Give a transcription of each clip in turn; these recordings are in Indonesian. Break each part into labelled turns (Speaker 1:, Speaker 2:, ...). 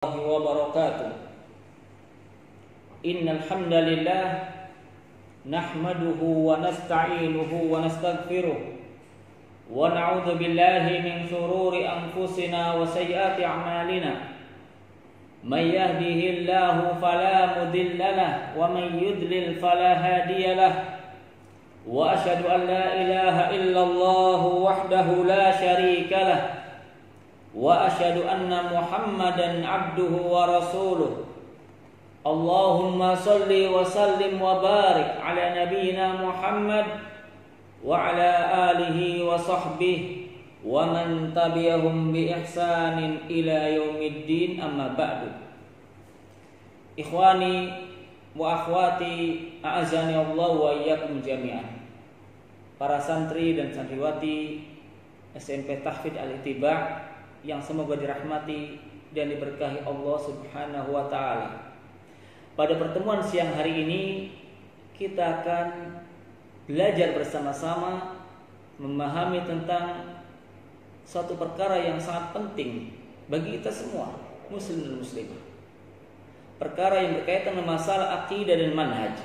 Speaker 1: wabarakatuh. Innal hamdalillah nahmaduhu wa nasta'inuhu wa nastaghfiruh wa na'udzu billahi min shururi anfusina wa sayyiati a'malina. May yahdihillahu fala mudilla lahu wa may yudlil fala hadiya lahu. Wa asyhadu an la ilaha illallah wahdahu la syarika lahu. Wa asyhadu anna Muhammadan abduhu wa rasuluh. Allahumma salli wa sallim wa barik ala nabiyyina Muhammad wa ala alihi wa sahbihi wa man tabi'ahum bi ihsanin ila yaumiddin, amma ba'du. Ikhwani wa akhwati, a'azani Allah wa iyyakum jami'an. Para santri dan santriwati SMP Tahfidz Al-Ittiba' yang semoga dirahmati dan diberkahi Allah Subhanahu wa taala. Pada pertemuan siang hari ini kita akan belajar bersama-sama memahami tentang suatu perkara yang sangat penting bagi kita semua, muslim dan muslimah. Perkara yang berkaitan dengan masalah akidah dan manhaj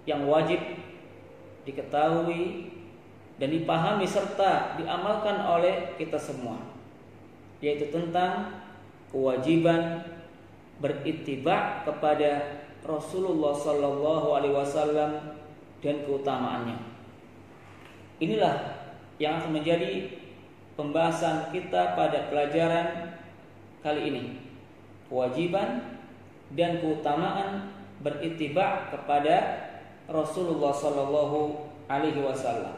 Speaker 1: yang wajib diketahui dan dipahami serta diamalkan oleh kita semua, yaitu tentang kewajiban berittiba kepada Rasulullah sallallahu alaihi wasallam dan keutamaannya. Inilah yang akan menjadi pembahasan kita pada pelajaran kali ini. Kewajiban dan keutamaan berittiba kepada Rasulullah sallallahu alaihi wasallam.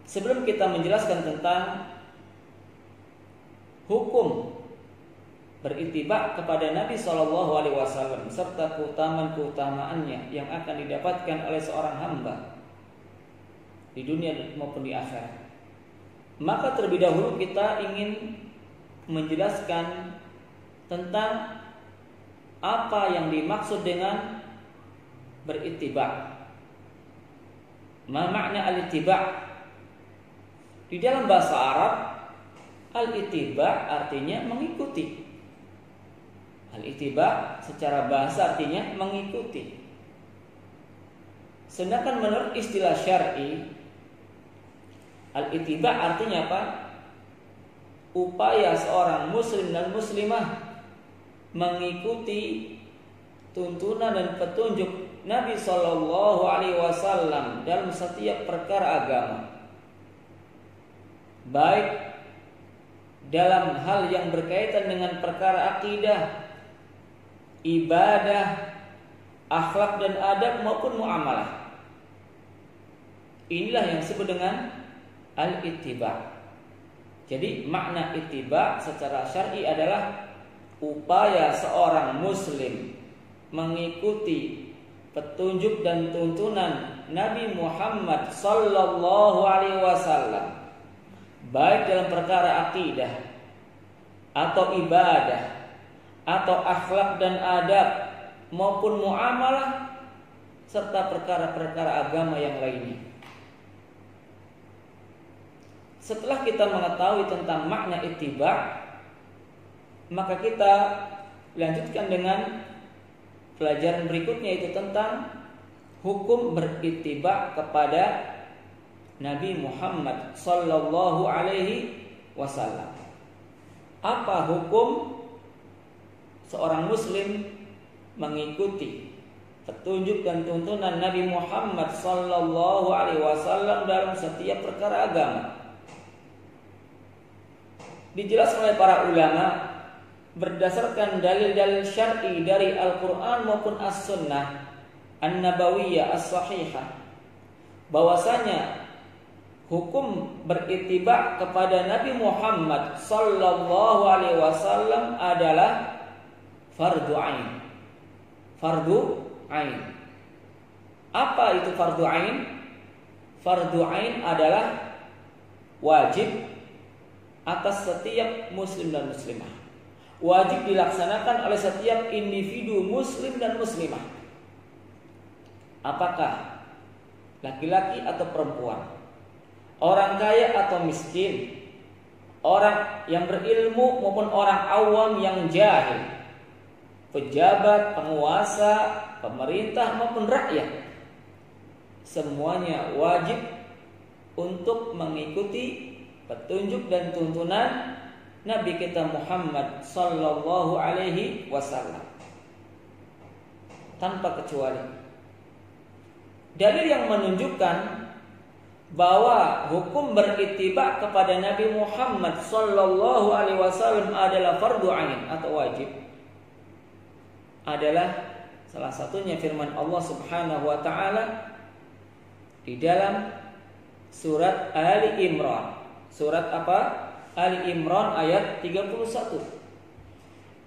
Speaker 1: Sebelum kita menjelaskan tentang hukum berittiba kepada Nabi SAW serta keutamaan-keutamaannya yang akan didapatkan oleh seorang hamba di dunia maupun di akhirat, maka terlebih dahulu kita ingin menjelaskan tentang apa yang dimaksud dengan berittiba. Ma makna al-ittiba'? Di dalam bahasa Arab, al-ittiba' artinya mengikuti. Al-ittiba' secara bahasa artinya mengikuti. Sedangkan menurut istilah syar'i, al-ittiba' artinya apa? Upaya seorang muslim dan muslimah mengikuti tuntunan dan petunjuk Nabi Shallallahu Alaihi Wasallam dalam setiap perkara agama, baik dalam hal yang berkaitan dengan perkara akidah, ibadah, akhlak dan adab maupun muamalah. Inilah yang disebut dengan al-ittiba'. Jadi makna ittiba' secara syar'i adalah upaya seorang muslim mengikuti petunjuk dan tuntunan Nabi Muhammad sallallahu alaihi wasallam, baik dalam perkara akidah atau ibadah atau akhlak dan adab maupun muamalah serta perkara-perkara agama yang lainnya. Setelah kita mengetahui tentang makna ittiba', maka kita lanjutkan dengan pelajaran berikutnya, yaitu tentang hukum berittiba' kepada Nabi Muhammad sallallahu alaihi wasallam. Apa hukum seorang muslim mengikuti petunjuk dan tuntunan Nabi Muhammad sallallahu alaihi wasallam dalam setiap perkara agama? Dijelaskan oleh para ulama berdasarkan dalil-dalil syar'i dari Al-Qur'an maupun As-Sunnah An-Nabawiyah As-Sahihah, bahwasanya hukum berittiba' kepada Nabi Muhammad sallallahu alaihi wasallam adalah fardu ain. Fardu ain. Apa itu fardu ain? Fardu ain adalah wajib atas setiap muslim dan muslimah. Wajib dilaksanakan oleh setiap individu muslim dan muslimah, apakah laki-laki atau perempuan, orang kaya atau miskin, orang yang berilmu maupun orang awam yang jahil, pejabat, penguasa, pemerintah maupun rakyat, semuanya wajib untuk mengikuti petunjuk dan tuntunan Nabi kita Muhammad sallallahu alaihi wasallam tanpa kecuali. Dalil yang menunjukkan bahwa hukum berittiba kepada Nabi Muhammad sallallahu alaihi wasallam adalah fardu ain atau wajib adalah salah satunya firman Allah Subhanahu wa taala di dalam surat Ali Imran. Surat apa? Ali Imran ayat 31.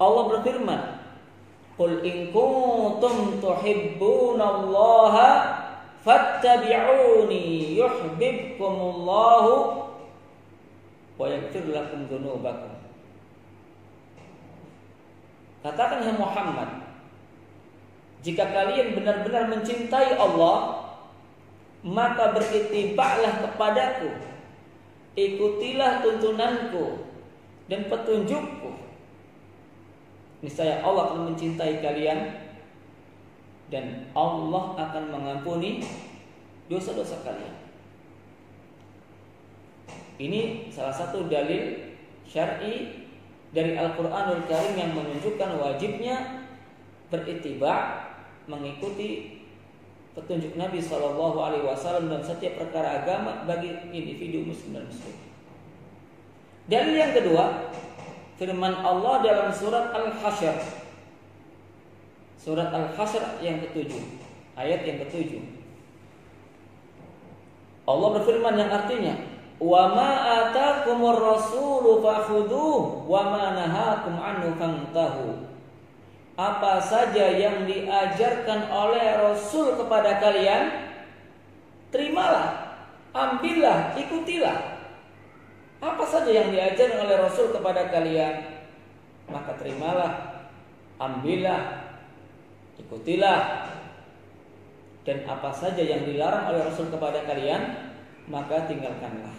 Speaker 1: Allah berfirman, "Qul in kuntum tuhibbunallaha fattabi'uni yuhibbukumullahu wa yaghfir lakum dzunubakum." Katakan hai Muhammad, jika kalian benar-benar mencintai Allah, maka beritibaklah kepadaku, ikutilah tuntunanku dan petunjukku. Niscaya Allah akan mencintai kalian dan Allah akan mengampuni dosa-dosa kalian. Ini salah satu dalil syar'i dari Al-Qur'anul Karim yang menunjukkan wajibnya berittiba, mengikuti petunjuk Nabi Shallallahu Alaihi Wasallam dalam setiap perkara agama bagi individu muslim dan muslim. Dalil yang kedua, firman Allah dalam surat Al-Hasyr, surat Al-Hasyr yang ke-7, ayat yang ke-7. Allah berfirman yang artinya, "Wa ma atakumur rasulu fakhudhuhu wa ma nahakum anhu fantahu." Apa saja yang diajarkan oleh Rasul kepada kalian, terimalah, ambillah, ikutilah. Apa saja yang diajarkan oleh Rasul kepada kalian, maka terimalah, ambillah, ikutilah. Dan apa saja yang dilarang oleh Rasul kepada kalian, maka tinggalkanlah.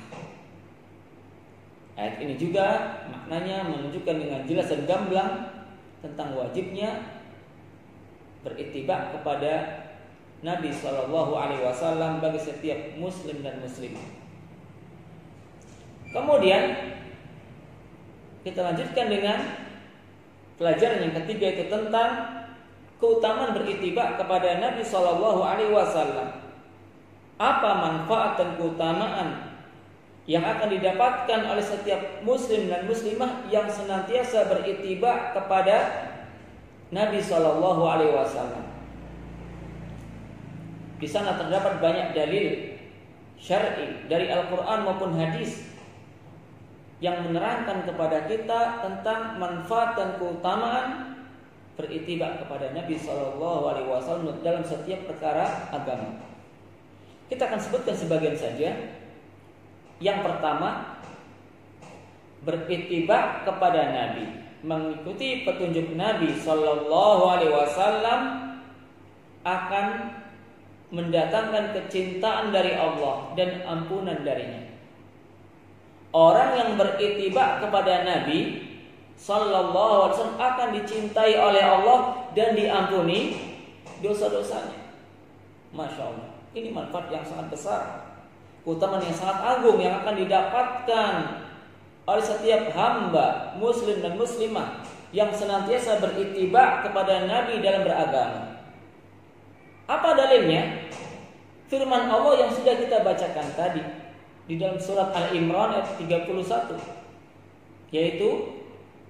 Speaker 1: Ayat ini juga maknanya menunjukkan dengan jelas dan gamblang tentang wajibnya berittiba kepada Nabi Shallallahu Alaihi Wasallam bagi setiap muslim dan muslimah. Kemudian kita lanjutkan dengan pelajaran yang ketiga, yaitu tentang keutamaan berittiba kepada Nabi Shallallahu Alaihi Wasallam. Apa manfaat dan keutamaan yang akan didapatkan oleh setiap muslim dan muslimah yang senantiasa berittiba kepada Nabi Shallallahu Alaihi Wasallam. Di sana terdapat banyak dalil syar'i dari Al-Quran maupun hadis yang menerangkan kepada kita tentang manfaat dan keutamaan berittiba kepada Nabi Shallallahu Alaihi Wasallam dalam setiap perkara agama. Kita akan sebutkan sebagian saja. Yang pertama, berittiba kepada Nabi, mengikuti petunjuk Nabi Sallallahu Alaihi Wasallam akan mendatangkan kecintaan dari Allah dan ampunan darinya. Orang yang berittiba kepada Nabi Sallallahu Alaihi Wasallam akan dicintai oleh Allah dan diampuni dosa-dosanya. Masya Allah, ini manfaat yang sangat besar, keutamaan yang sangat agung yang akan didapatkan oleh setiap hamba muslim dan muslimah yang senantiasa berittiba kepada Nabi dalam beragama. Apa dalilnya? Firman Allah yang sudah kita bacakan tadi di dalam surat Al-Imran ayat 31, yaitu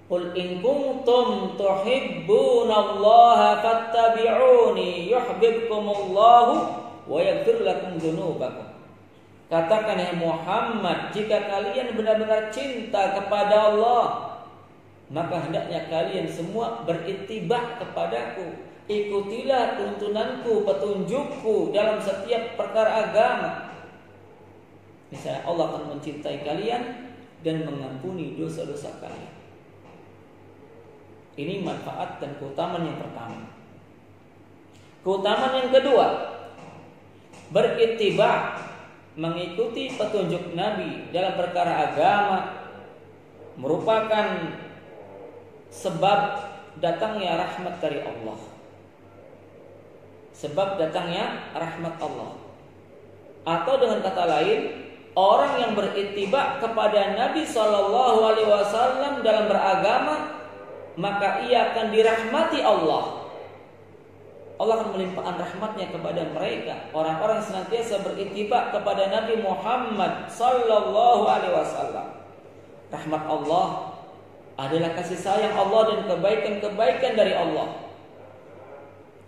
Speaker 1: Qul in kuntum tuhibbunallaha fattabi'uni yuhibbukumullahu wa yaghfir lakum dzunubakum. Katakan ya Muhammad, jika kalian benar-benar cinta kepada Allah, maka hendaknya kalian semua berittiba kepadaku, ikutilah tuntunanku, petunjukku dalam setiap perkara agama. Niscaya Allah akan mencintai kalian dan mengampuni dosa-dosa kalian. Ini manfaat dan keutamaan yang pertama. Keutamaan yang kedua, berittiba, mengikuti petunjuk Nabi dalam perkara agama merupakan sebab datangnya rahmat dari Allah. Sebab datangnya rahmat Allah. Atau dengan kata lain, orang yang berittiba kepada Nabi SAW dalam beragama, maka ia akan dirahmati Allah. Allah akan melimpahkan rahmatnya kepada mereka, orang-orang yang senantiasa berittiba kepada Nabi Muhammad SAW. Rahmat Allah adalah kasih sayang Allah dan kebaikan-kebaikan dari Allah.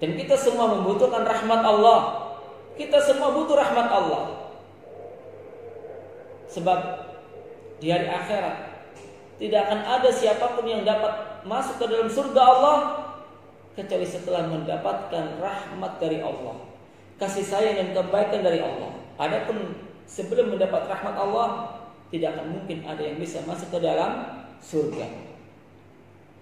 Speaker 1: Dan kita semua membutuhkan rahmat Allah. Kita semua butuh rahmat Allah. Sebab di hari akhirat tidak akan ada siapapun yang dapat masuk ke dalam surga Allah kecuali setelah mendapatkan rahmat dari Allah, kasih sayang dan kebaikan dari Allah. Adapun sebelum mendapat rahmat Allah, tidak akan mungkin ada yang bisa masuk ke dalam surga.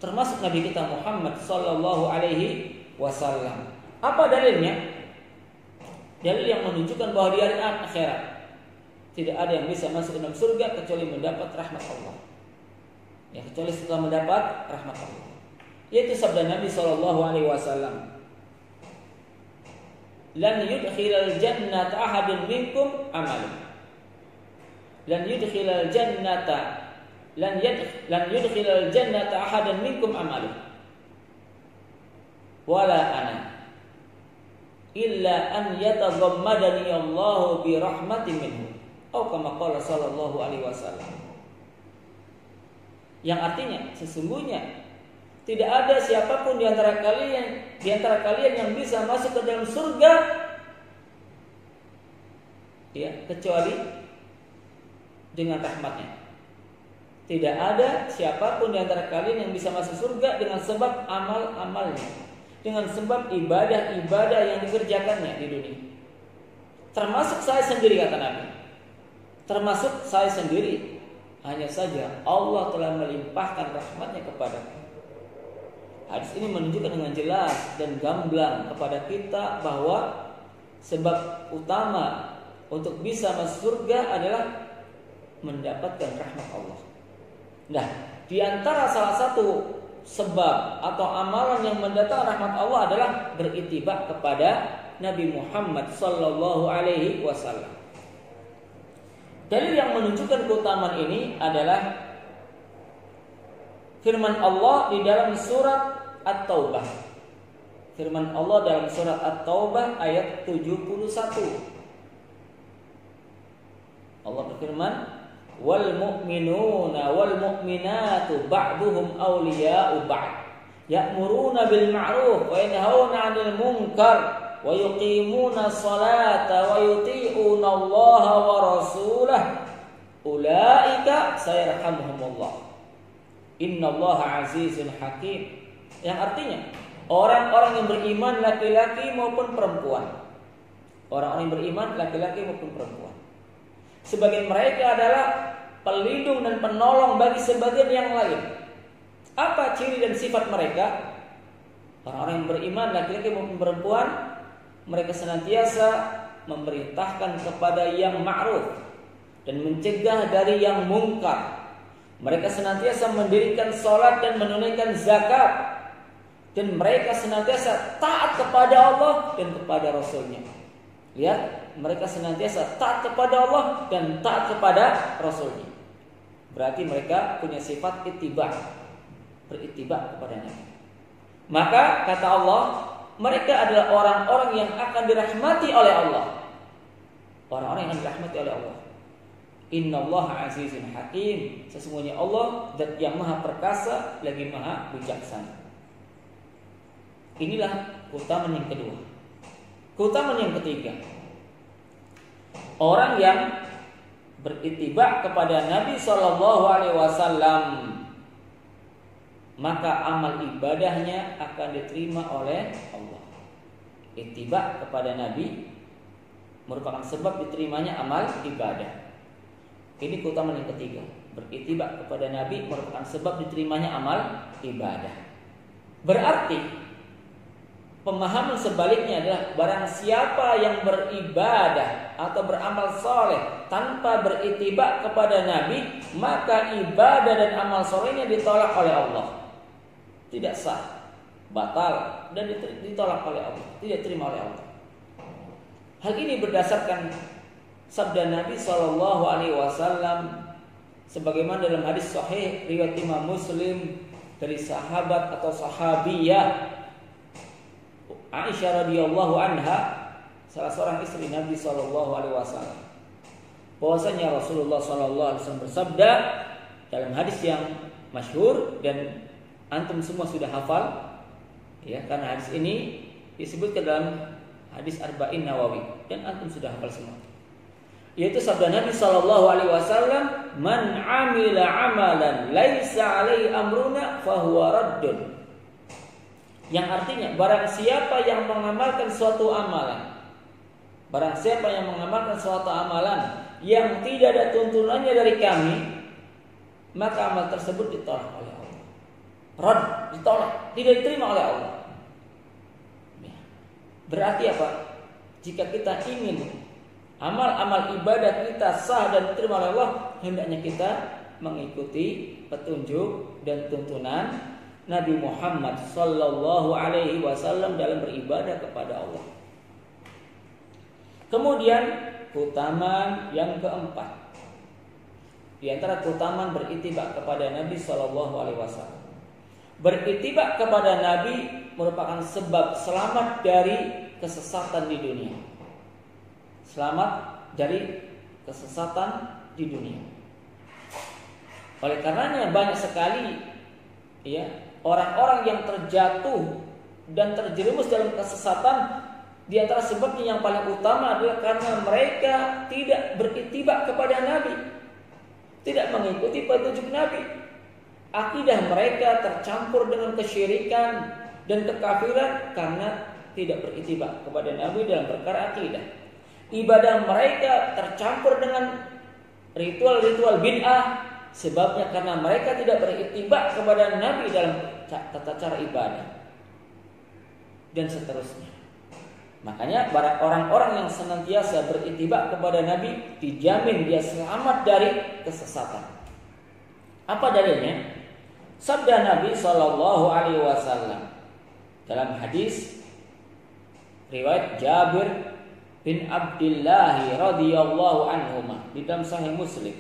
Speaker 1: Termasuk Nabi kita Muhammad sallallahu alaihi wasallam. Apa dalilnya? Dalil yang menunjukkan bahwa di hari akhirat tidak ada yang bisa masuk ke dalam surga kecuali mendapat rahmat Allah. Ya, kecuali setelah mendapat rahmat Allah. Yaitu sabda Nabi sallallahu alaihi wasallam, "Lan yudkhilal jannata ahadun minkum amaluh." Lan yudkhilal jannata ahadan minkum amaluh. Wala ana illa an yataghammadani Allah bi rahmatin minhu. Atau kama qala sallallahu alaihi wasallam. Yang artinya sesungguhnya tidak ada siapapun di antara kalian yang bisa masuk ke dalam surga ya, kecuali dengan rahmatnya. Tidak ada siapapun di antara kalian yang bisa masuk surga dengan sebab amal-amalnya, dengan sebab ibadah-ibadah yang dikerjakannya di dunia. Termasuk saya sendiri, kata Nabi. Termasuk saya sendiri. Hanya saja Allah telah melimpahkan rahmatnya kepadaku. Hadis ini menunjukkan dengan jelas dan gamblang kepada kita bahwa sebab utama untuk bisa masuk surga adalah mendapatkan rahmat Allah. Nah, di antara salah satu sebab atau amalan yang mendatangkan rahmat Allah adalah berittiba kepada Nabi Muhammad sallallahu alaihi wasallam. Dalil yang menunjukkan keutamaan ini adalah firman Allah di dalam surat At-Taubah. Firman Allah dalam surat At-Taubah ayat 71. Allah berfirman, "Wal mu'minuna wal mu'minatu ba'duhum awliya'u ba'd, ya'muruna bil ma'ruf wa yanhauna 'anil munkar wa yuqimuna sholata wa yuti'una Allah wa rasulahu ulaika sayarhamuhumullah. Innallaha 'azizun hakim." Yang artinya orang-orang yang beriman laki-laki maupun perempuan. Orang-orang yang beriman laki-laki maupun perempuan. Sebagian mereka adalah pelindung dan penolong bagi sebagian yang lain. Apa ciri dan sifat mereka? Orang-orang yang beriman laki-laki maupun perempuan, mereka senantiasa memerintahkan kepada yang ma'ruf dan mencegah dari yang mungkar. Mereka senantiasa mendirikan sholat dan menunaikan zakat. Dan mereka senantiasa taat kepada Allah dan kepada Rasulnya. Lihat, mereka senantiasa taat kepada Allah dan taat kepada Rasulnya. Berarti mereka punya sifat ittiba, berittiba kepada Nabi. Maka kata Allah, mereka adalah orang-orang yang akan dirahmati oleh Allah. Orang-orang yang akan dirahmati oleh Allah. Innallaha 'azizun hakim. Sesungguhnya Allah zat yang maha perkasa lagi maha bijaksana. Inilah keutamaan yang kedua. Keutamaan yang ketiga, orang yang berittiba kepada Nabi SAW, maka amal ibadahnya akan diterima oleh Allah. Ittiba kepada Nabi merupakan sebab diterimanya amal ibadah. Ini keutamaan yang ketiga. Berittiba kepada Nabi merupakan sebab diterimanya amal ibadah. Berarti pemahaman sebaliknya adalah barang siapa yang beribadah atau beramal soleh tanpa beritibak kepada Nabi, maka ibadah dan amal solehnya ditolak oleh Allah, tidak sah, batal, dan ditolak oleh Allah, tidak diterima oleh Allah. Hal ini berdasarkan sabda Nabi SAW sebagaimana dalam hadis sahih riwayat Imam Muslim dari sahabat atau sahabiyah Aisyah radhiyallahu anha, salah seorang istri Nabi SAW, bahwasanya Rasulullah SAW bersabda dalam hadis yang masyhur dan antum semua sudah hafal, ya, karena hadis ini disebutkan dalam hadis Arba'in Nawawi dan antum sudah hafal semua. Yaitu sabda Nabi SAW, "Man 'amila 'amalan laisa 'alaihi amruna fahuwa raddun." Yang artinya barang siapa yang mengamalkan suatu amalan, barang siapa yang mengamalkan suatu amalan yang tidak ada tuntunannya dari kami, maka amal tersebut ditolak oleh Allah. Rad, ditolak, tidak diterima oleh Allah. Berarti apa? Jika kita ingin amal-amal ibadah kita sah dan diterima oleh Allah, hendaknya kita mengikuti petunjuk dan tuntunan Nabi Muhammad sallallahu alaihi wasallam dalam beribadah kepada Allah. Kemudian keutamaan yang keempat, di antara keutamaan beritibak kepada Nabi sallallahu alaihi wasallam. Beritibak kepada Nabi merupakan sebab selamat dari kesesatan di dunia. Selamat dari kesesatan di dunia. Oleh karenanya banyak sekali, ya, orang-orang yang terjatuh dan terjerumus dalam kesesatan, di antara sebabnya yang paling utama adalah karena mereka tidak beritibak kepada Nabi, tidak mengikuti petunjuk Nabi. Akidah mereka tercampur dengan kesyirikan dan kekafiran karena tidak beritibak kepada Nabi dalam perkara akidah. Ibadah mereka tercampur dengan ritual-ritual bid'ah, sebabnya karena mereka tidak beritibak kepada Nabi dalam tata cara ibadah, dan seterusnya. Makanya orang-orang yang senantiasa beritibak kepada Nabi dijamin dia selamat dari kesesatan. Apa dalilnya? Sabda Nabi SAW dalam hadis riwayat Jabir bin Abdullah radhiyallahu anhuma di dalam Sahih Muslim,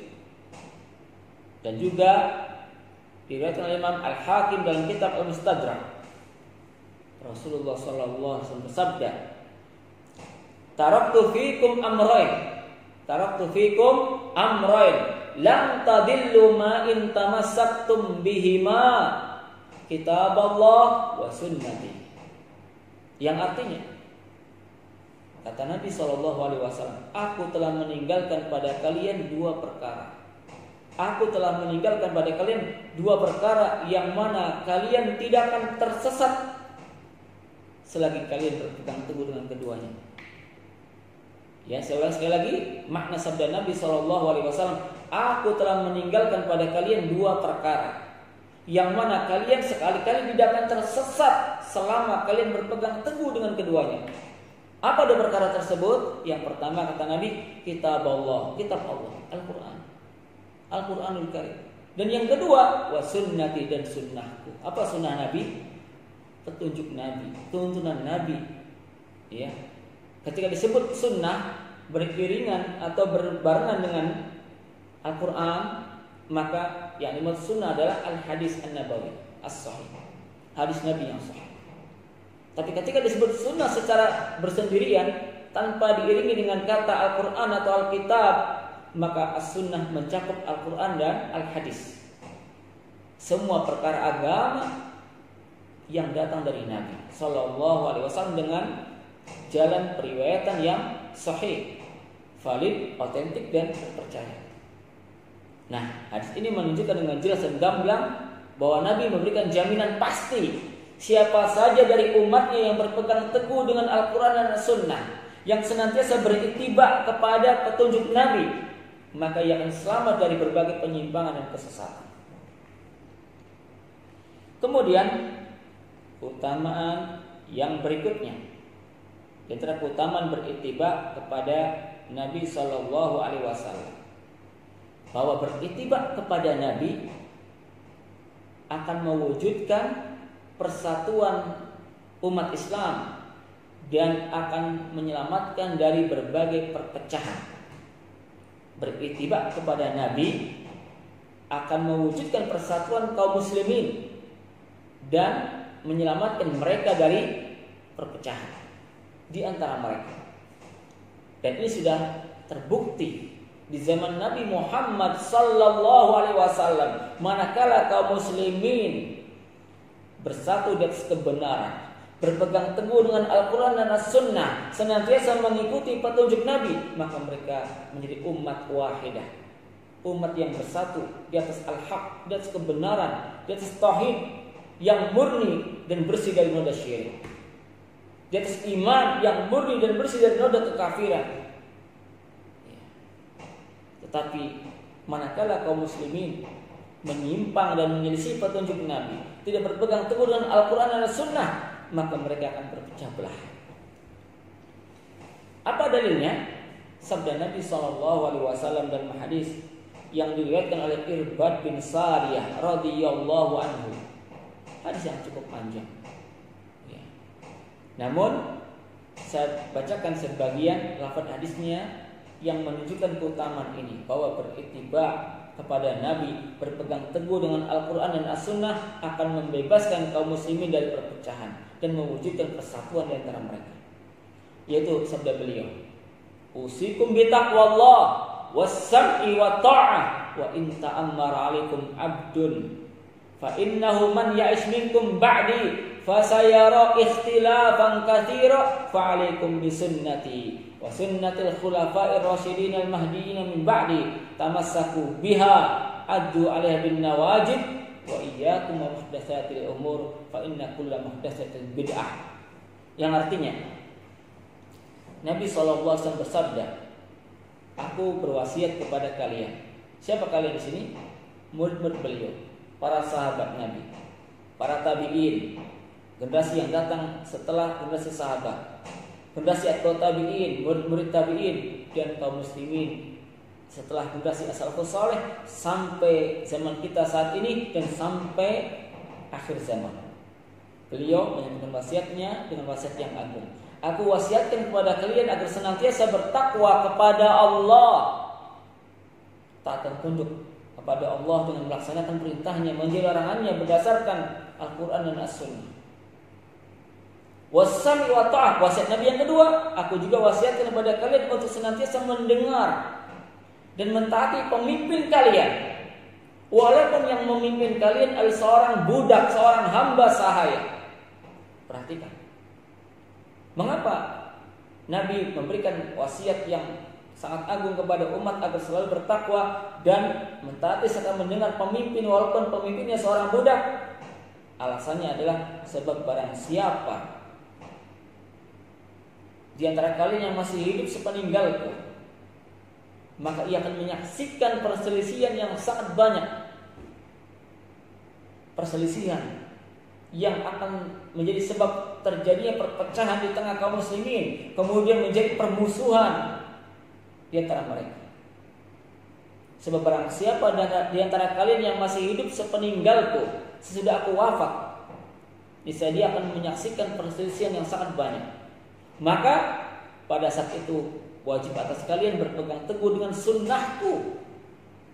Speaker 1: dan juga diriwayatkan oleh Imam Al-Hakim dalam kitab Al-Mustadrak. Rasulullah sallallahu alaihi wasallam bersabda, "Taraktu fikum amrayn lam tadillu ma in tamassaktum bihima, kitaballah wa sunnati." Yang artinya, kata Nabi sallallahu alaihi wasallam, "Aku telah meninggalkan pada kalian dua perkara. Aku telah meninggalkan pada kalian dua perkara yang mana kalian tidak akan tersesat selagi kalian berpegang teguh dengan keduanya." Ya, saya ulang sekali lagi makna sabda Nabi SAW, "Aku telah meninggalkan pada kalian dua perkara yang mana kalian sekali-kali tidak akan tersesat selama kalian berpegang teguh dengan keduanya." Apa dua perkara tersebut? Yang pertama kata Nabi, kitab Allah, Al-Quran, Al-Quranul Karim. Dan yang kedua, wa sunnati, dan sunnahku. Apa sunnah Nabi? Petunjuk Nabi, tuntunan Nabi. Ya. Ketika disebut sunnah beriringan atau berbarengan dengan Al-Quran, maka yang dimaksud sunnah adalah al-hadis an-nabawi as-sahih, hadis Nabi yang sahih. Tapi ketika disebut sunnah secara bersendirian tanpa diiringi dengan kata Al-Quran atau Alkitab, maka as-sunnah mencakup Al-Quran dan Al-Hadis. Semua perkara agama yang datang dari Nabi Sallallahu Alaihi Wasallam dengan jalan periwayatan yang sahih, valid, otentik, dan terpercaya. Nah, hadis ini menunjukkan dengan jelas dan gamblang bahwa Nabi memberikan jaminan pasti siapa saja dari umatnya yang berpegang teguh dengan Al-Quran dan As-Sunnah, yang senantiasa beritiba kepada petunjuk Nabi, maka ia akan selamat dari berbagai penyimpangan dan kesesatan. Kemudian keutamaan yang berikutnya, di antara keutamaan berittiba kepada Nabi Shallallahu Alaihi Wasallam, bahwa berittiba kepada Nabi akan mewujudkan persatuan umat Islam dan akan menyelamatkan dari berbagai perpecahan. Berittiba kepada Nabi akan mewujudkan persatuan kaum muslimin dan menyelamatkan mereka dari perpecahan di antara mereka. Dan ini sudah terbukti di zaman Nabi Muhammad sallallahu alaihi wasallam, manakala kaum muslimin bersatu di atas kebenaran, berpegang teguh dengan Al-Quran dan As-Sunnah, senantiasa mengikuti petunjuk Nabi, maka mereka menjadi umat wahidah, umat yang bersatu di atas al-haq, di atas kebenaran, di atas tauhid yang murni dan bersih dari noda syirik, di atas iman yang murni dan bersih dari noda kekafiran. Tetapi manakala kaum muslimin menyimpang dan menyelisih petunjuk Nabi, tidak berpegang teguh dengan Al-Quran dan As-Sunnah, maka mereka akan berpecah belah. Apa dalilnya? Sabda Nabi SAW dan hadis yang diriwayatkan oleh Irbad bin Sariyah radhiyallahu anhu. Hadis yang cukup panjang. Ya. Namun saya bacakan sebagian lafaz hadisnya yang menunjukkan keutamaan ini, bahwa berittiba kepada Nabi, berpegang teguh dengan Al-Quran dan As-Sunnah akan membebaskan kaum muslimin dari perpecahan dan mewujudkan persatuan di antara mereka. Yaitu sabda beliau, usikum bitaqwallah was-sam'i wa ta'ah wa in ta'ammara 'alaikum 'abdun fa innahu man ya'ish minkum ba'di fasayara ikhtilafan katsira fa 'alaikum bisunnati wa sunnatil khulafa'ir rasyidin al-mahdiyyin min ba'di tamassaku biha addu 'alaiha bin nawajib wa iyyakum wa muhdatsatil umur fa inna kulla muhdatsatin bid'ah. Yang artinya Nabi SAW bersabda, aku berwasiat kepada kalian. Siapa kalian di sini? Murid-murid beliau, para sahabat Nabi, para tabi'in, generasi yang datang setelah generasi sahabat, generasi atba'ut tabi'in, murid-murid tabi'in, dan kaum muslimin setelah generasi as-salafus saleh sampai zaman kita saat ini dan sampai akhir zaman. Beliau menyebutkan wasiatnya dengan wasiat yang agung. Aku wasiatkan kepada kalian agar senantiasa bertakwa kepada Allah, taat dan tunduk kepada Allah dengan melaksanakan perintahnya, menjauhi larangannya berdasarkan Al-Quran dan As-Sunnah. Wasami wa ta'ah, wasiat Nabi yang kedua, aku juga wasiatkan kepada kalian untuk senantiasa mendengar dan mentaati pemimpin kalian, walaupun yang memimpin kalian adalah seorang budak, seorang hamba sahaya. Perhatikan, mengapa Nabi memberikan wasiat yang sangat agung kepada umat agar selalu bertakwa dan mentaati serta mendengar pemimpin walaupun pemimpinnya seorang budak? Alasannya adalah sebab barang siapa di antara kalian yang masih hidup sepeninggalku, maka ia akan menyaksikan perselisihan yang sangat banyak, perselisihan yang akan menjadi sebab terjadinya perpecahan di tengah kaum muslimin, kemudian menjadi permusuhan di antara mereka. Sebab barang siapa di antara kalian yang masih hidup sepeninggalku, sesudah aku wafat, niscaya dia akan menyaksikan perselisihan yang sangat banyak. Maka pada saat itu wajib atas kalian berpegang teguh dengan sunnahku.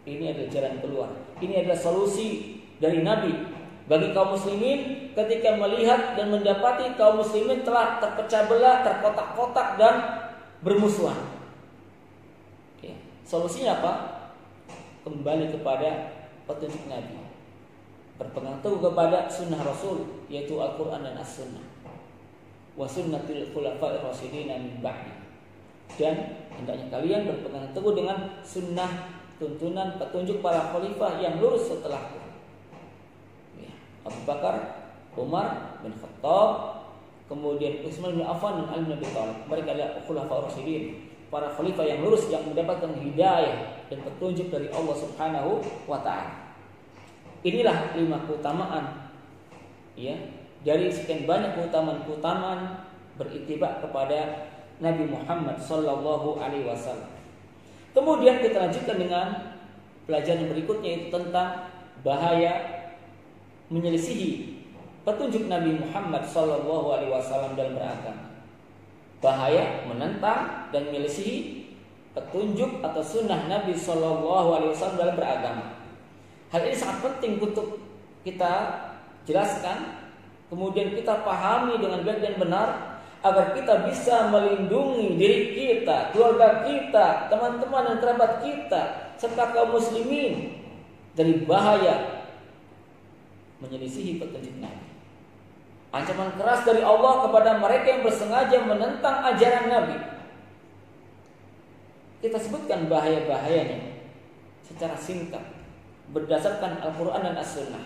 Speaker 1: Ini adalah jalan keluar. Ini adalah solusi dari Nabi bagi kaum muslimin ketika melihat dan mendapati kaum muslimin telah terpecah belah, terkotak-kotak dan bermusuhan. Oke. Solusinya apa? Kembali kepada petunjuk Nabi, berpegang teguh kepada sunnah Rasul, yaitu Al-Quran dan As-Sunnah, wa sunnatil khulafa'ir rasyidin min ba'di. Dan hendaknya kalian berpegang teguh dengan sunnah, tuntunan, petunjuk para khalifah yang lurus setelahku, Abu Bakar, Umar bin Khattab, kemudian Utsman bin Affan dan Ali bin Abi Thalib. Mereka adalah khulafaur rasyidin, para khalifah yang lurus yang mendapatkan hidayah dan petunjuk dari Allah Subhanahu wa taala. Inilah 5 keutamaan ya dari sekian banyak keutamaan-keutamaan berittiba kepada Nabi Muhammad sallallahu alaihi wasallam. Kemudian kita lanjutkan dengan pelajaran berikutnya, yaitu tentang bahaya menyelisihi petunjuk Nabi Muhammad sallallahu alaihi wasallam dalam beragama. Bahaya menentang dan menyelisihi petunjuk atau sunnah Nabi sallallahu alaihi wasallam dalam beragama. Hal ini sangat penting untuk kita jelaskan, kemudian kita pahami dengan baik dan benar, agar kita bisa melindungi diri kita, keluarga kita, teman-teman dan kerabat kita, serta kaum muslimin dari bahaya menyelisihi petunjuk Nabi. Ancaman keras dari Allah kepada mereka yang bersengaja menentang ajaran Nabi. Kita sebutkan bahaya-bahayanya secara singkat berdasarkan Al-Quran dan As-Sunnah.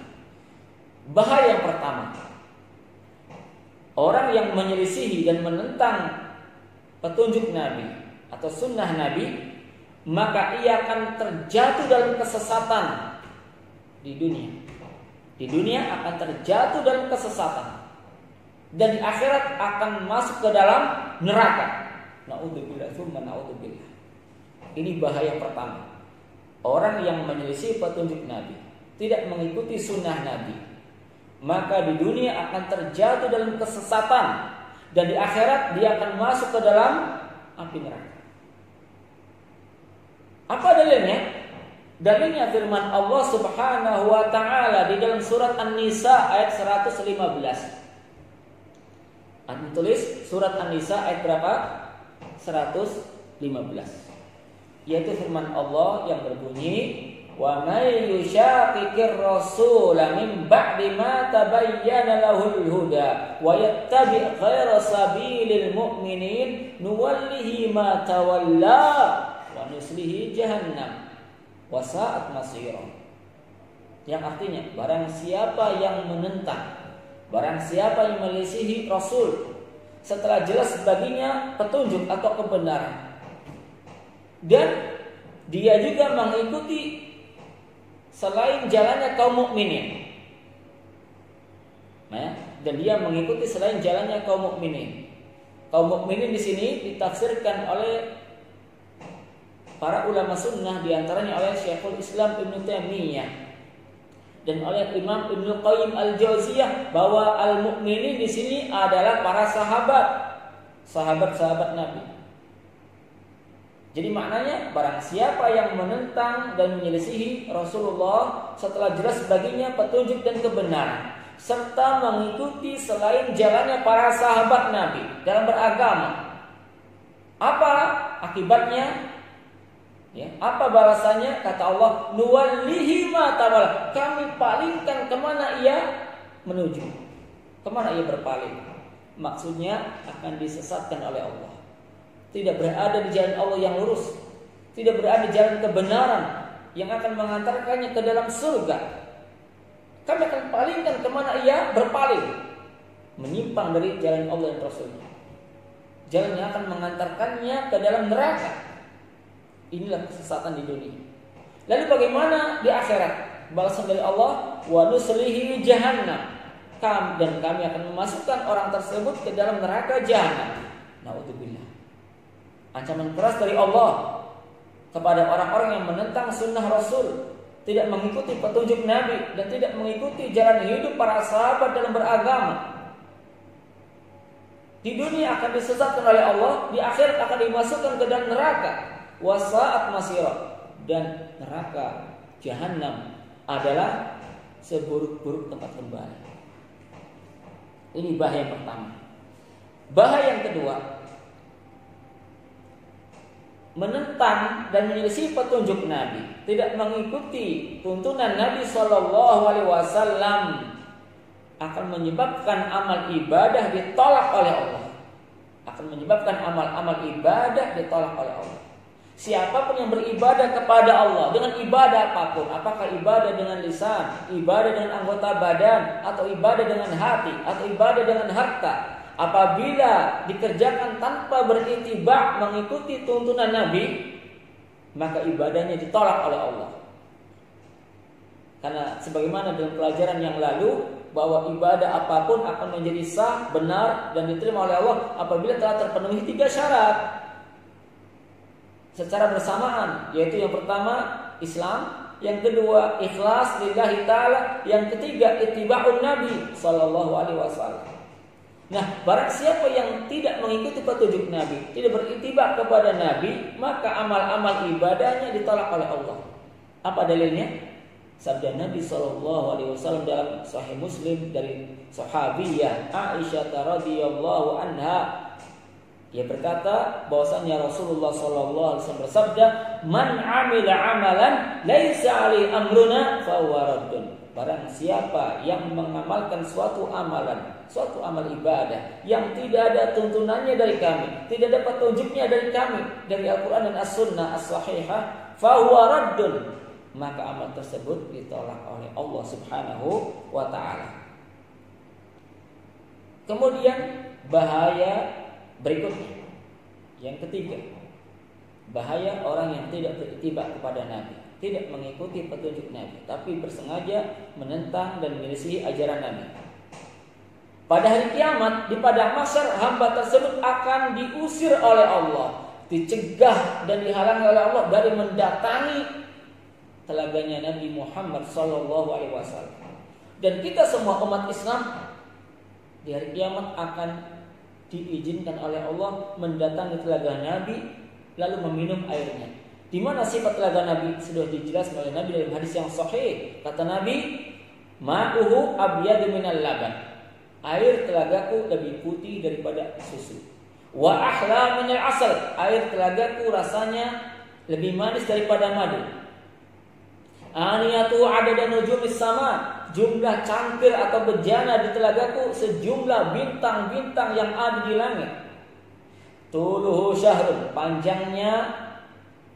Speaker 1: Bahaya yang pertama, orang yang menyelisihi dan menentang petunjuk Nabi atau sunnah Nabi, maka ia akan terjatuh dalam kesesatan di dunia. Di dunia akan terjatuh dalam kesesatan, dan di akhirat akan masuk ke dalam neraka. Na'udzubillah, tsumma na'udzubillah. Ini bahaya pertama. Orang yang menyelisih petunjuk Nabi, tidak mengikuti sunnah Nabi, maka di dunia akan terjatuh dalam kesesatan, dan di akhirat dia akan masuk ke dalam api neraka. Apa dalilnya? Dalilnya firman Allah Subhanahu wa taala di dalam surat An-Nisa ayat 115. Anda tulis surat An-Nisa ayat berapa? 115. Yaitu firman Allah yang berbunyi, wa may yushaqiqir rasula min ba'di ma tabayyana lahul huda wa yattabi' ghayra sabilil mu'minin nuwallihi ma tawalla wa nuslihi jahannam wa sa'at masira. Yang artinya, barang siapa yang menentang, barang siapa yang menyelisihi Rasul setelah jelas baginya petunjuk atau kebenaran, dan dia juga mengikuti selain jalannya kaum mukminin, dan dia mengikuti selain jalannya kaum mukminin. Kaum mukminin di sini ditafsirkan oleh para ulama sunnah, diantaranya oleh Syekhul Islam Ibnu Taimiyah dan oleh Imam Ibnu Qayyim Al-Jauziyah, bahwa al-mukminin di sini adalah para sahabat-sahabat Nabi. Jadi maknanya, barang siapa yang menentang dan menyelisihi Rasulullah setelah jelas baginya petunjuk dan kebenaran, serta mengikuti selain jalannya para sahabat Nabi dalam beragama, apa akibatnya? Ya, apa balasannya? Kata Allah, nuwallihi ma tawalla. Kami palingkan kemana ia menuju, kemana ia berpaling. Maksudnya akan disesatkan oleh Allah, tidak berada di jalan Allah yang lurus, tidak berada di jalan kebenaran yang akan mengantarkannya ke dalam surga. Kami akan palingkan kemana ia berpaling, menyimpang dari jalan Allah dan Rasulnya, jalan yang akan mengantarkannya ke dalam neraka. Inilah kesesatan di dunia. Lalu bagaimana di akhirat? Balasan dari Allah, wa nuslihi jahannam. Dan kami akan memasukkan orang tersebut ke dalam neraka jahannam. Na'udzubillah. Ancaman keras dari Allah kepada orang-orang yang menentang sunnah Rasul, tidak mengikuti petunjuk Nabi, dan tidak mengikuti jalan hidup para sahabat dalam beragama. Di dunia akan disesatkan oleh Allah, di akhirat akan dimasukkan ke dalam neraka. Wasa'at masira, dan neraka jahannam adalah seburuk-buruk tempat kembali. Ini bahaya yang pertama. Bahaya yang kedua, menentang dan menyelisih petunjuk Nabi, tidak mengikuti tuntunan Nabi SAW, akan menyebabkan amal ibadah ditolak oleh Allah. Akan menyebabkan amal-amal ibadah ditolak oleh Allah. Siapapun yang beribadah kepada Allah dengan ibadah apapun, apakah ibadah dengan lisan, ibadah dengan anggota badan, atau ibadah dengan hati, atau ibadah dengan harta, apabila dikerjakan tanpa berittiba' mengikuti tuntunan Nabi, maka ibadahnya ditolak oleh Allah. Karena sebagaimana dalam pelajaran yang lalu, bahwa ibadah apapun akan menjadi sah, benar dan diterima oleh Allah apabila telah terpenuhi 3 syarat secara bersamaan, yaitu yang pertama Islam, yang kedua ikhlas lillahi ta'ala, yang ketiga ittiba'un Nabi sallallahu alaihi wasallam. Nah, barang siapa yang tidak mengikuti petunjuk Nabi, tidak beritiba kepada Nabi, maka amal-amal ibadahnya ditolak oleh Allah. Apa dalilnya? Sabda Nabi SAW dalam Sahih Muslim dari sahabiyah Aisyah radhiyallahu anha, dia berkata bahwasanya Rasulullah SAW bersabda, "Man 'amila 'amalan laisa 'alaihi amruna fa huwa raddun." Barang siapa yang mengamalkan suatu amalan, suatu amal ibadah yang tidak ada tuntunannya dari kami, tidak ada petunjuknya dari kami, dari Al-Quran dan As-Sunnah As-Sahihah, fa huwa raddun, maka amal tersebut ditolak oleh Allah Subhanahu wa ta'ala. Kemudian bahaya berikutnya, yang ketiga, bahaya orang yang tidak berittiba kepada Nabi, tidak mengikuti petunjuk Nabi, tapi bersengaja menentang dan menyelisihi ajaran Nabi. Pada hari kiamat di padang mahsyar, hamba tersebut akan diusir oleh Allah, dicegah dan dihalangi oleh Allah dari mendatangi telaganya Nabi Muhammad sallallahu alaihi wasallam. Dan kita semua umat Islam di hari kiamat akan diizinkan oleh Allah mendatangi telaga Nabi lalu meminum airnya. Di mana sifat telaga Nabi sudah dijelaskan oleh Nabi dalam hadis yang sahih. Kata Nabi, "Ma'uhu abyadu minal laban." Air telagaku lebih putih daripada susu. Wa ahla minal asal. Air telagaku rasanya lebih manis daripada madu. Aniyatu adada nujumis sama. Jumlah cangkir atau bejana di telagaku sejumlah bintang-bintang yang ada di langit. Tuluhu syahrun. Panjangnya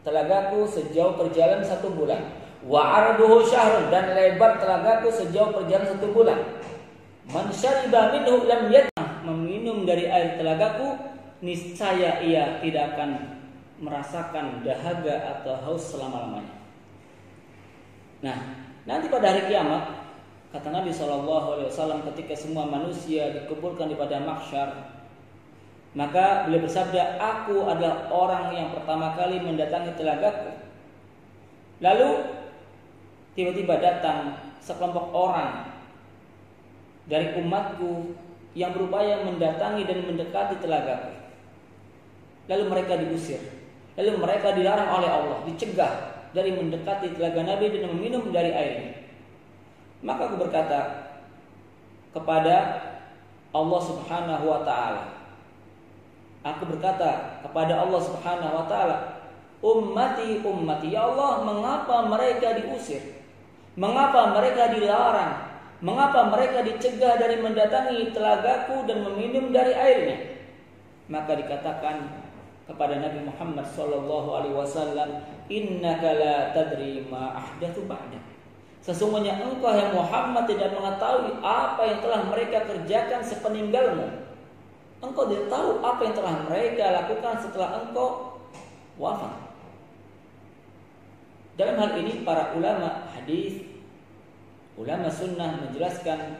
Speaker 1: telagaku sejauh perjalanan 1 bulan. Wa arduhu syahrun. Dan lebar telagaku sejauh perjalanan 1 bulan. Man syariba minhu lam yatmah. Meminum dari air telagaku, niscaya ia tidak akan merasakan dahaga atau haus selama-lamanya. Nah, nanti pada hari kiamat, kata Nabi SAW, ketika semua manusia dikumpulkan di padang mahsyar, maka beliau bersabda, "Aku adalah orang yang pertama kali mendatangi telagaku." Lalu tiba-tiba datang sekelompok orang dari umatku yang berupaya mendatangi dan mendekati telagaku. Lalu mereka diusir. Lalu mereka dilarang oleh Allah, dicegah dari mendekati telaga Nabi dan meminum dari airnya. Maka aku berkata kepada Allah Subhanahu wa ta'ala, aku berkata kepada Allah Subhanahu wa ta'ala, ummati, ya Allah, mengapa mereka diusir? Mengapa mereka dilarang? Mengapa mereka dicegah dari mendatangi telagaku dan meminum dari airnya? Maka dikatakan kepada Nabi Muhammad SAW, innaka la tadri ma ahdatsu ba'dak. Sesungguhnya engkau yang Muhammad tidak mengetahui apa yang telah mereka kerjakan sepeninggalmu. Engkau tidak tahu apa yang telah mereka lakukan setelah engkau wafat. Dalam hal ini para ulama hadis, ulama sunnah menjelaskan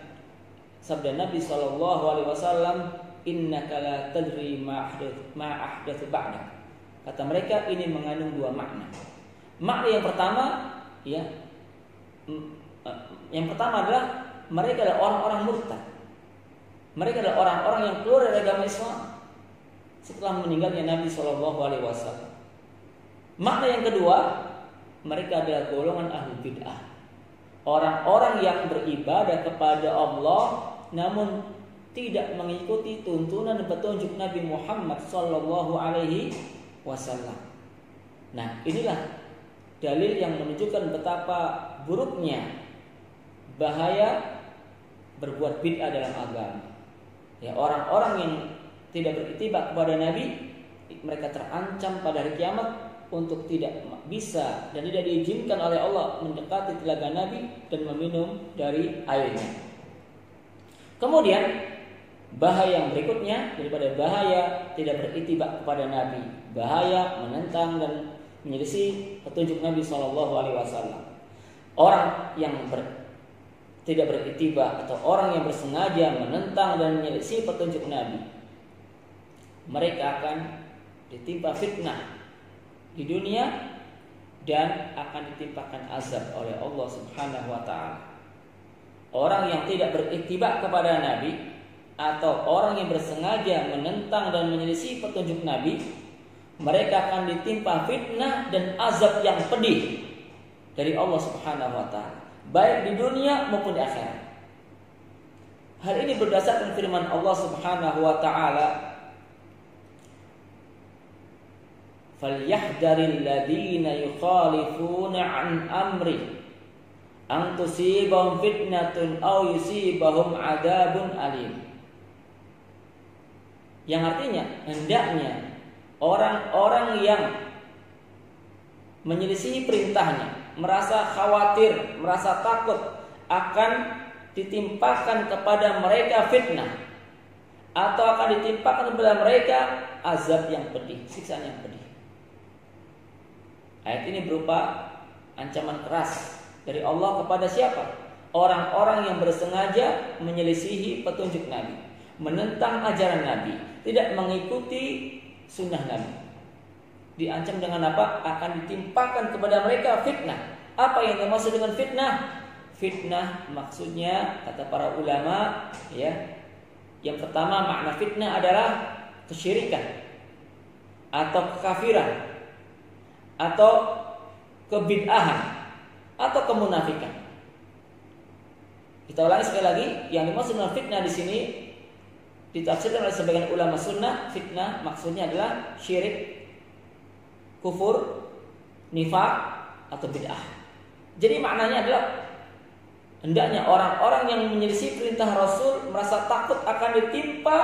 Speaker 1: sabda Nabi SAW, innaka la tadri ma ahdatsu ba'dak. Kata mereka ini mengandung 2 makna. Makna yang pertama, yang pertama adalah mereka adalah orang-orang murtad. Mereka adalah orang-orang yang keluar dari agama Islam setelah meninggalnya Nabi SAW. Makna yang kedua, mereka adalah golongan ahli bid'ah. Orang-orang yang beribadah kepada Allah namun tidak mengikuti tuntunan dan petunjuk Nabi Muhammad SAW. Nah, inilah dalil yang menunjukkan betapa buruknya bahaya berbuat bid'ah dalam agama. Ya, orang-orang yang tidak berittiba kepada Nabi, mereka terancam pada hari kiamat untuk tidak bisa dan tidak diizinkan oleh Allah mendekati telaga Nabi dan meminum dari airnya. Kemudian bahaya yang berikutnya daripada bahaya tidak berittiba kepada Nabi, bahaya menentang dan menyelisih petunjuk Nabi SAW. Orang yang tidak beriktibar atau orang yang bersengaja menentang dan menyelisih petunjuk Nabi, mereka akan ditimpa fitnah di dunia dan akan ditimpakan azab oleh Allah Subhanahu wa taala. Orang yang tidak beriktibar kepada Nabi atau orang yang bersengaja menentang dan menyelisih petunjuk Nabi, mereka akan ditimpa fitnah dan azab yang pedih dari Allah Subhanahu wa taala, baik di dunia maupun di akhirat. Hal ini berdasarkan firman Allah Subhanahu wa taala, "Falyahdharil ladzina yukhalifuna an amri an tusibahum fitnatun aw yusibahum adzabun alim." Yang artinya, hendaknya orang-orang yang menyelisihi perintahnya, merasa khawatir, merasa takut akan ditimpakan kepada mereka fitnah atau akan ditimpakan kepada mereka azab yang pedih, siksaan yang pedih. Ayat ini berupa ancaman keras dari Allah kepada siapa? Orang-orang yang bersengaja menyelisihi petunjuk Nabi, menentang ajaran Nabi, tidak mengikuti sunnah Nabi. Diancam dengan apa? Akan ditimpakan kepada mereka fitnah. Apa yang dimaksud dengan fitnah? Fitnah maksudnya kata para ulama, ya, yang pertama makna fitnah adalah kesyirikan atau kekafiran atau kebid'ahan atau kemunafikan. Kita ulangi sekali lagi, yang dimaksud dengan fitnah di sini ditafsirkan oleh sebagian ulama sunnah, fitnah maksudnya adalah syirik, kufur, nifaq atau bid'ah. Jadi maknanya adalah hendaknya orang-orang yang menyelisih perintah Rasul merasa takut akan ditimpa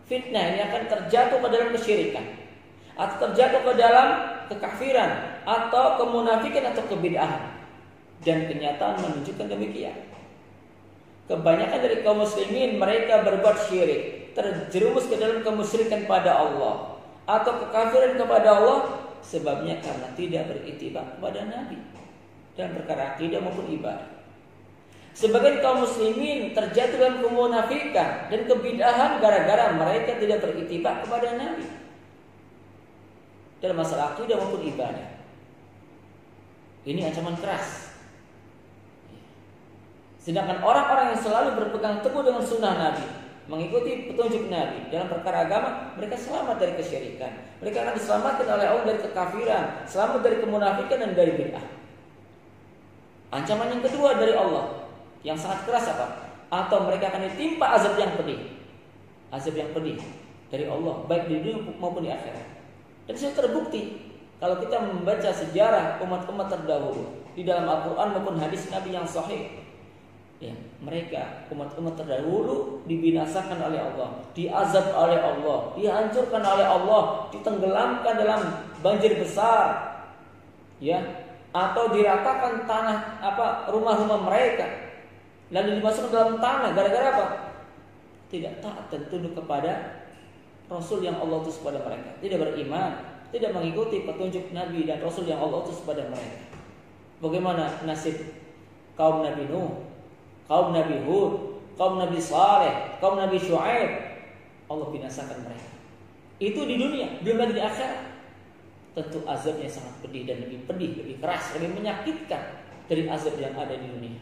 Speaker 1: fitnah ini, akan terjatuh ke dalam kesyirikan atau terjatuh ke dalam kekafiran atau kemunafikan atau kebid'ahan. Dan kenyataan menunjukkan demikian. Kebanyakan dari kaum muslimin mereka berbuat syirik, terjerumus ke dalam kemusyrikan pada Allah atau kekafiran kepada Allah, sebabnya karena tidak beriktibar kepada Nabi dalam perkara akidah maupun ibadah. Sebagian kaum muslimin terjatuh dalam kemunafikan dan kebid'ahan gara-gara mereka tidak beriktibar kepada Nabi dalam masalah akidah maupun ibadah. Ini ancaman keras. Sedangkan orang-orang yang selalu berpegang teguh dengan sunnah Nabi, mengikuti petunjuk Nabi dalam perkara agama, mereka selamat dari kesyirikan. Mereka akan diselamatkan oleh Allah dari kekafiran, selamat dari kemunafikan dan dari bid'ah. Ancaman yang kedua dari Allah yang sangat keras apa? Atau mereka akan ditimpa azab yang pedih. Azab yang pedih dari Allah, baik di dunia maupun di akhirat. Dan sudah terbukti kalau kita membaca sejarah umat-umat terdahulu di dalam Al-Quran maupun hadis Nabi yang sahih, ya, mereka umat-umat terdahulu dibinasakan oleh Allah, diazab oleh Allah, dihancurkan oleh Allah, ditenggelamkan dalam banjir besar, ya, atau diratakan tanah rumah-rumah mereka, lalu dimasukkan dalam tanah gara-gara apa? Tidak taat dan tunduk kepada Rasul yang Allah utus kepada mereka, tidak beriman, tidak mengikuti petunjuk Nabi dan Rasul yang Allah utus kepada mereka. Bagaimana nasib kaum Nabi Nuh, kaum Nabi Hud, kaum Nabi Saleh, kaum Nabi Syuaib? Allah binasakan mereka. Itu di dunia, belum lagi di akhirat. Tentu azabnya sangat pedih dan lebih pedih, lebih keras, lebih menyakitkan dari azab yang ada di dunia.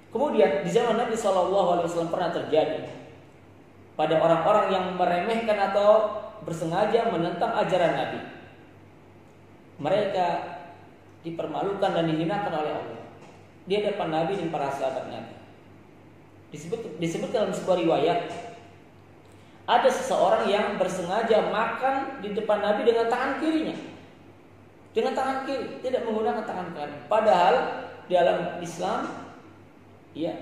Speaker 1: Kemudian di zaman Nabi SAW pernah terjadi pada orang-orang yang meremehkan atau bersengaja menentang ajaran Nabi. Mereka dipermalukan dan dihinakan oleh Allah di hadapan Nabi dan para sahabat Nabi. Disebut dalam sebuah riwayat, ada seseorang yang bersengaja makan di depan Nabi dengan tangan kirinya, dengan tangan kiri, tidak menggunakan tangan kanan. Padahal dalam Islam, ya,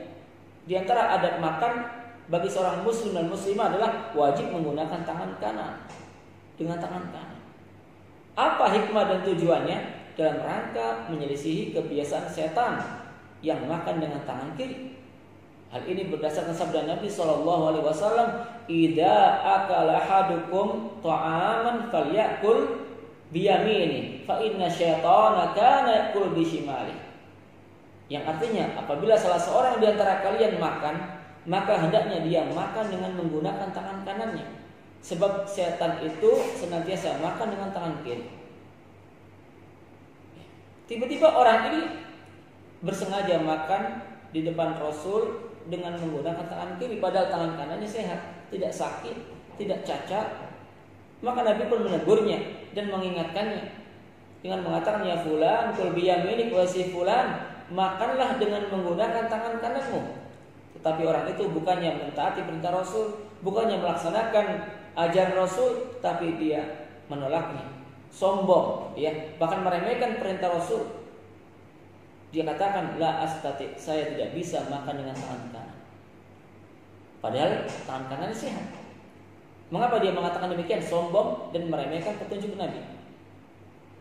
Speaker 1: di antara adab makan bagi seorang muslim dan muslimah adalah wajib menggunakan tangan kanan, dengan tangan kanan. Apa hikmah dan tujuannya? Dalam rangka menyelisihi kebiasaan setan yang makan dengan tangan kiri. Hal ini berdasarkan sabda Nabi SAW, "Idza akala ahadukum ta'aman falyakul biyamini, fa inna syaitana kana yakul bishimali." Yang artinya apabila salah seorang di antara kalian makan, maka hendaknya dia makan dengan menggunakan tangan kanannya. Sebab setan itu senantiasa makan dengan tangan kiri. Tiba-tiba orang ini bersengaja makan di depan Rasul dengan menggunakan tangan kiri, padahal tangan kanannya sehat, tidak sakit, tidak cacat. Maka Nabi pun menegurnya dan mengingatkannya dengan mengatakan, ya fulan, kul biyaminik wa si fulan, makanlah dengan menggunakan tangan kananmu. Tetapi orang itu bukannya mentaati perintah Rasul, bukannya melaksanakan ajaran Rasul, tapi dia menolaknya, sombong, ya, bahkan meremehkan perintah Rasul. Dia katakan, la astati, saya tidak bisa makan dengan tangan kanan. Padahal tangan kanannya sehat. Mengapa dia mengatakan demikian? Sombong dan meremehkan petunjuk Nabi,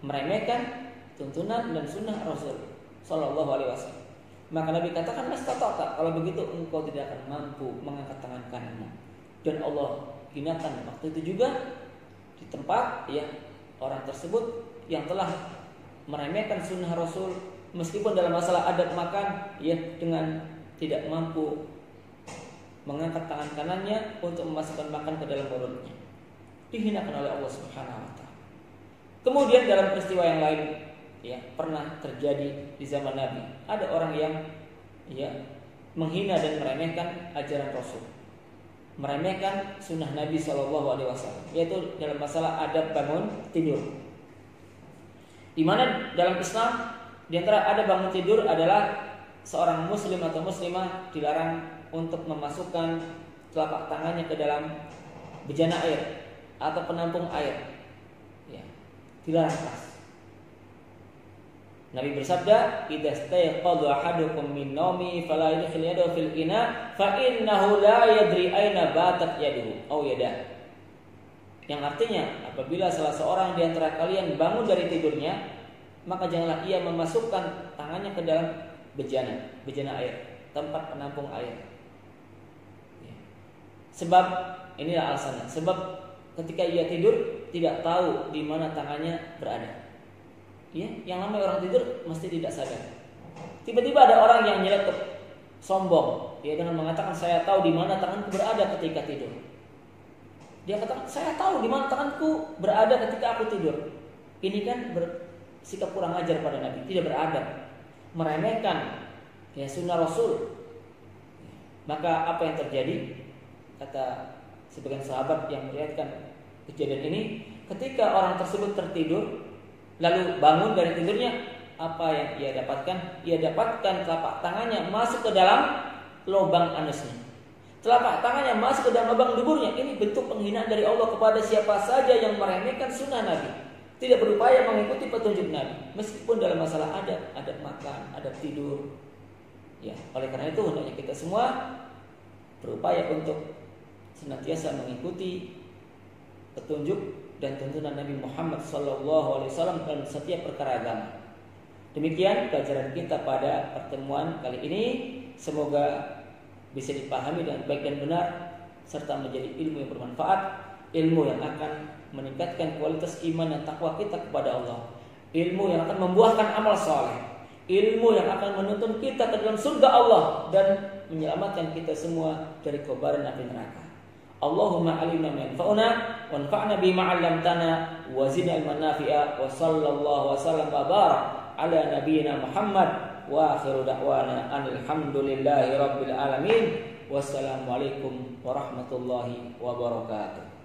Speaker 1: meremehkan tuntunan dan sunnah Rasul Sallallahu Alaihi Wasallam. Maka Nabi katakan, mastata'ta, kalau begitu engkau tidak akan mampu mengangkat tangan kananmu. Dan Allah hinakan waktu itu juga di tempat, ya, orang tersebut yang telah meremehkan sunnah Rasul, meskipun dalam masalah adab makan, ya, dengan tidak mampu mengangkat tangan kanannya untuk memasukkan makan ke dalam mulutnya, dihinakan oleh Allah Subhanahu Wa Taala. Kemudian dalam peristiwa yang lain, ya, pernah terjadi di zaman Nabi, ada orang yang, ya, menghina dan meremehkan ajaran Rasul, meremehkan sunnah Nabi Shallallahu Alaihi Wasallam, yaitu dalam masalah adab bangun tidur. Di mana dalam Islam di antara adab bangun tidur adalah seorang muslim atau muslimah dilarang untuk memasukkan telapak tangannya ke dalam bejana air atau penampung air, ya, dilarang keras. Nabi bersabda, idza stayqadha ahadukum min nawmi fala yadkhil yadahu fil ina fa innahu la yadri aina batat yaduhu aw yadah. Yang artinya, apabila salah seorang di antara kalian bangun dari tidurnya, maka janganlah ia memasukkan tangannya ke dalam bejana air, tempat penampung air. Ya. Sebab inilah alasannya. Sebab ketika ia tidur tidak tahu di mana tangannya berada. Ya, yang namanya orang tidur mesti tidak sadar. Tiba-tiba ada orang yang nyeletuk, sombong, dia dengan mengatakan, saya tahu di mana tanganku berada ketika tidur. Dia katakan, saya tahu di mana tanganku berada ketika aku tidur. Ini kan bersikap kurang ajar pada Nabi, tidak beradab, meremehkan, ya, sunnah Rasul. Maka apa yang terjadi? Kata sebagian sahabat yang meriwayatkan kejadian ini, ketika orang tersebut tertidur lalu bangun dari tidurnya, apa yang ia dapatkan? Ia dapatkan telapak tangannya masuk ke dalam lubang anusnya, telapak tangannya masuk ke dalam lubang duburnya. Ini bentuk penghinaan dari Allah kepada siapa saja yang meremehkan sunnah Nabi, tidak berupaya mengikuti petunjuk Nabi, meskipun dalam masalah adab makan, adab tidur. Ya, oleh karena itu hendaknya kita semua berupaya untuk senantiasa mengikuti petunjuk dan tuntunan Nabi Muhammad SAW dalam setiap perkara agama. Demikian pelajaran kita pada pertemuan kali ini. Semoga bisa dipahami dengan baik dan benar, serta menjadi ilmu yang bermanfaat, ilmu yang akan meningkatkan kualitas iman dan takwa kita kepada Allah, ilmu yang akan membuahkan amal saleh, ilmu yang akan menuntun kita ke dalam surga Allah dan menyelamatkan kita semua dari kobaran api neraka. Allahumma alimna ma yanfa'una wanfa'na bima 'allamtana wa zidna ilman nafi'a wa sallallahu wa sallam wa barak ala nabiyyina Muhammad wa akhiru da'wana alhamdulillahi rabbil alamin. Wassalamualaikum warahmatullahi wabarakatuh.